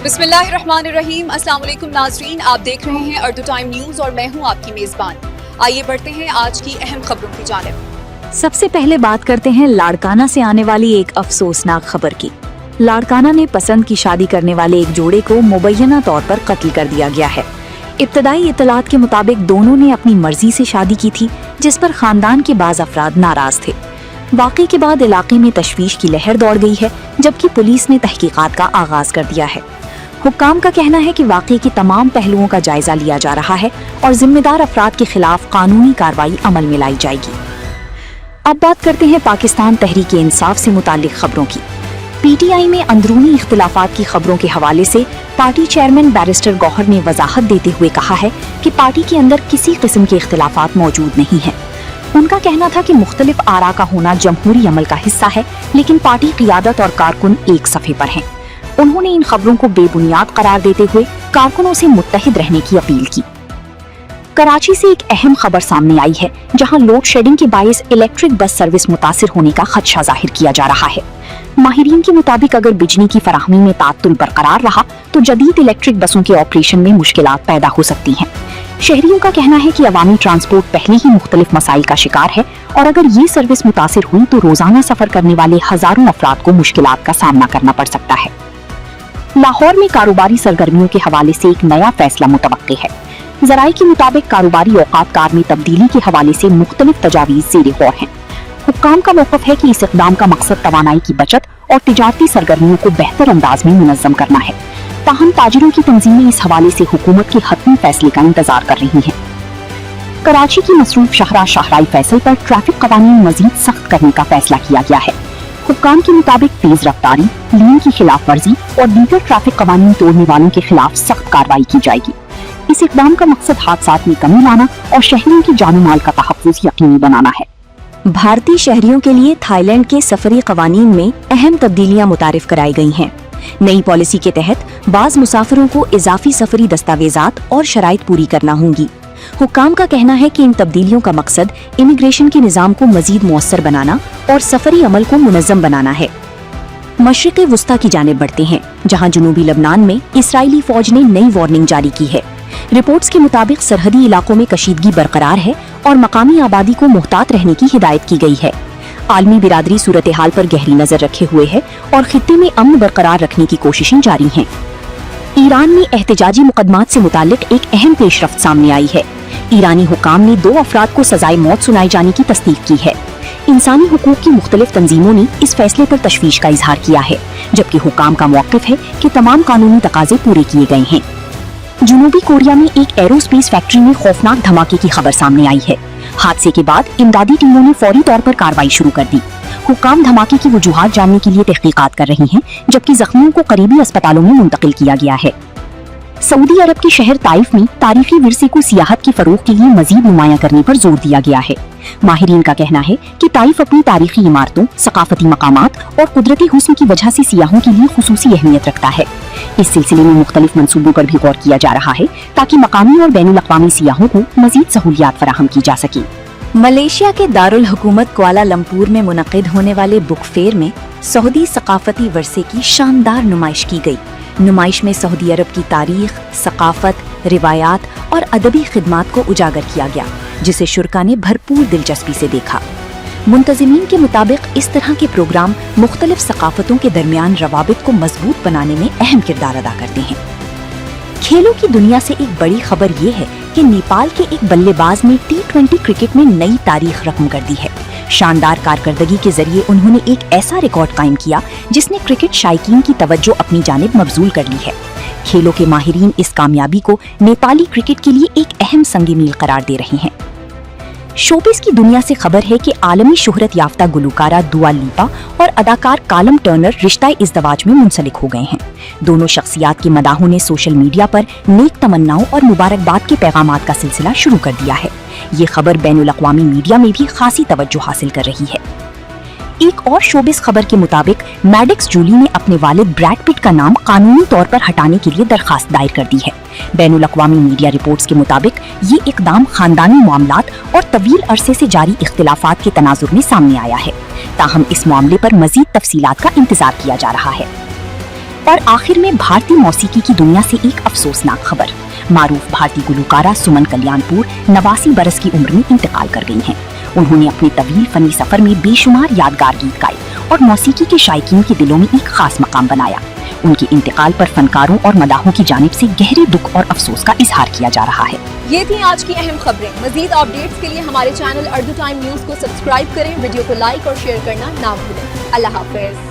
बिस्मिल्लाहिर्रहमानिर्रहीम। अस्सलाम वालेकुम नाज़रीन, आप देख रहे हैं अर्दू टाइम न्यूज़ और मैं हूं आपकी मेज़बान। आइए बढ़ते हैं आज की अहम खबरों की जानिब। सबसे पहले बात करते हैं लाड़काना से आने वाली एक अफसोसनाक खबर की। लाड़काना में पसंद की शादी करने वाले एक जोड़े को मुबैना तौर पर कत्ल कर दिया गया है। इब्तदाई इत्तलात के मुताबिक दोनों ने अपनी मर्जी से शादी की थी, जिस पर खानदान के बाज़ अफराद नाराज थे। वाक़े के बाद इलाके में तशवीश की लहर दौड़ गई है, जबकि पुलिस ने तहकीकात का आगाज कर दिया है। हुक्काम का कहना है कि वाक़े के तमाम पहलुओं का जायजा लिया जा रहा है और जिम्मेदार अफराद के खिलाफ कानूनी कार्रवाई अमल में लाई जाएगी। अब बात करते हैं पाकिस्तान तहरीक इंसाफ से मुताल्लिक खबरों की। पीटीआई में अंदरूनी इख्तिलाफात की खबरों के हवाले से पार्टी चेयरमैन बैरिस्टर गौहर ने वजाहत देते हुए कहा है कि पार्टी के अंदर किसी किस्म के इख्तिलाफात मौजूद नहीं हैं। उनका कहना था कि मुख्तलिफ आरा का होना जमहूरी अमल का हिस्सा है, लेकिन पार्टी क़ियादत और कारकुन एक सफ़े पर हैं। उन्होंने इन खबरों को बेबुनियाद करार देते हुए कारकुनों से मुत्तहिद रहने की अपील की। कराची से एक अहम खबर सामने आई है, जहां लोड शेडिंग के बायस इलेक्ट्रिक बस सर्विस मुतासिर होने का खदशा जाहिर किया जा रहा है। माहिरीन के मुताबिक अगर बिजली की फराहमी में ताअत्तुल बरकरार रहा तो जदीद इलेक्ट्रिक बसों के ऑपरेशन में मुश्किलात पैदा हो सकती हैं। शहरियों का कहना है कि अवामी ट्रांसपोर्ट पहले ही मुख्तलिफ मसाइल का शिकार है और अगर ये सर्विस मुतासिर हुई तो रोजाना सफर करने वाले हजारों अफराद को मुश्किलात का सामना करना पड़ सकता है। लाहौर में कारोबारी सरगर्मियों के हवाले से एक नया फैसला मुतवक्के है। ज़राए के मुताबिक कारोबारी औकात कार में तब्दीली के हवाले से मुख्तलिफ तजावीज़ ज़ेरे गौर हैं। हुक्काम का मौक़िफ़ है कि इस इक़दाम का मकसद तवानाई की बचत और तिजारती सरगर्मियों को बेहतर अंदाज में मुनज़्ज़म करना है। ताहम ताजिरों की तंजीमें इस हवाले से हुकूमत के हतमी फैसले का इंतजार कर रही हैं। कराची की मसरूफ शाहरा शाहराई फैसल पर ट्रैफिक कवानीन मजीद सख्त करने का फैसला किया गया है। हुक्काम के मुताबिक तेज रफ्तारी, लेन की खिलाफ वर्जी और दीगर ट्रैफिक कवानीन तोड़ने वालों के खिलाफ सख्त कार्रवाई की जाएगी। इस इक़दाम का मकसद हादसात में कमी लाना और शहरियों की जान माल का तहफ़्फ़ुज़ यकीनी बनाना है। भारतीय शहरियों के लिए थाईलैंड के सफरी कवानीन में अहम तब्दीलियां मुतारिफ कराई गई हैं। नई पॉलिसी के तहत बाज़ मुसाफिरों को इजाफी सफरी दस्तावेजात और शराइत पूरी करना होंगी। हुक्काम का कहना है कि इन तब्दीलियों का मकसद इमिग्रेशन के निज़ाम को मजीद मुअस्सर बनाना और सफरी अमल को मुनज़्ज़म बनाना है। मशरिक़ वुस्ता की जानिब बढ़ते हैं, जहां जुनूबी लबनान में इसराइली फौज ने नई वार्निंग जारी की है। रिपोर्ट्स के मुताबिक सरहदी इलाकों में कशीदगी बरकरार है और मकामी आबादी को मुहतात रहने की हिदायत की गई है। आलमी बिरादरी सूरत हाल पर गहरी नजर रखे हुए है और खित्ते में अमन बरकरार रखने की कोशिशें जारी हैं। ईरान में एहतजाजी मुकदमात से मुतालिक एक अहम पेशरफ्त सामने आई है। ईरानी हुक्काम ने 2 अफराद को सजाए मौत सुनाए जाने की तस्दीक की है। इंसानी हुकूक की मुख्तलिफ तंजीमों ने इस फैसले पर तशवीश का इजहार किया है, जबकि हुक्काम का मौक़िफ़ है कि तमाम कानूनी तकाजे पूरे किए गए हैं। जनूबी कोरिया में एक एरोस्पेस फैक्ट्री में खौफनाक धमाके की खबर सामने आई है। हादसे के बाद इमदादी टीमों ने फौरी तौर पर कार्रवाई शुरू कर दी। हुक्काम धमाके की वजूहात जानने के लिए तहकीकात कर रही हैं, जबकि जख्मियों को करीबी अस्पतालों में मुंतकिल किया गया है। सऊदी अरब के शहर ताइफ में तारीखी विरसे को सियाहत के फरोग के लिए मजीद नुमायां करने पर जोर दिया गया है। माहिरीन का कहना है कि ताइफ अपनी तारीखी इमारतों, सकाफती मकामात और कुदरती हुस्न की वजह से सियाहों के लिए खुसूसी अहमियत रखता है। इस सिलसिले में मुख्तलिफ मंसूबों पर भी गौर किया जा रहा है, ताकि मकामी और बैनुल अक़वामी सियाहों को मजीद सहूलियात फराहम की जा सके। मलेशिया के दारुल हुकूमत कुआलालंपुर में मुनक़िद होने वाले बुक फेयर में सऊदी सकाफती वर्से की शानदार नुमाइश की गई। नुमाइश में सऊदी अरब की तारीख, सकाफत, रिवायात और अदबी खिदमात को उजागर किया गया, जिसे शुरका ने भरपूर दिलचस्पी से देखा। मुंतज़िमीन के मुताबिक इस तरह के प्रोग्राम मुख्तलिफ सकाफतों के दरमियान रवाबित को मजबूत बनाने में अहम किरदार अदा करते हैं। खेलों की दुनिया से एक बड़ी खबर ये है कि नेपाल के एक बल्लेबाज ने T20 क्रिकेट में नई तारीख रकम कर दी है। शानदार कारकर्दगी के जरिए उन्होंने एक ऐसा रिकॉर्ड कायम किया जिसने क्रिकेट शायकीन की तवज्जो अपनी जानिब मबजूल कर ली है। खेलों के माहिरीन इस कामयाबी को नेपाली क्रिकेट के लिए एक अहम संग मील करार दे रहे हैं। शोबिस की दुनिया से खबर है कि आलमी शोहरत याफ्ता गुलकारा दुआ लिपा और अदाकार कालम टर्नर रिश्ता इज़्दवाज में मुंसलिक हो गए हैं। दोनों शख्सियात के मदाहों ने सोशल मीडिया पर नेक तमन्नाओं और मुबारकबाद के पैगामात का सिलसिला शुरू कर दिया है। ये खबर बैनुल अक़वामी मीडिया में भी खासी तवज्जो हासिल कर रही है। एक और शोबिस खबर के मुताबिक मैडिक्स जूली ने अपने वालिद ब्रैड पिट का नाम कानूनी तौर पर हटाने के लिए दरखास्त दायर कर दी है। बैनुल अक़वामी मीडिया रिपोर्ट्स के मुताबिक ये इक़दाम खानदानी मामलात और तवील अरसे से जारी इख्तिलाफात के तनाजुर में सामने आया है। ताहम इस मामले पर मजीद तफसीलात का इंतजार किया जा रहा है। और आखिर में भारतीय मौसीकी की दुनिया से एक अफसोसनाक खबर। मारूफ भारतीय गुलकारा सुमन कल्याणपुर 89 बरस की उम्र में इंतकाल कर गई हैं। उन्होंने अपने तवील फनी सफर में बेशुमार यादगार गीत गाए और मौसीकी के शायकीन के दिलों में एक खास मकाम बनाया। उनके इंतकाल पर फनकारों और मदाहों की जानिब से गहरे दुख और अफसोस का इजहार किया जा रहा है। ये थी आज की अहम खबरें। मजीद अपडेट्स के लिए हमारे चैनल अर्दू टाइम न्यूज को सब्सक्राइब करें, वीडियो को लाइक और शेयर करना ना भूलें। अल्लाह हाफिज।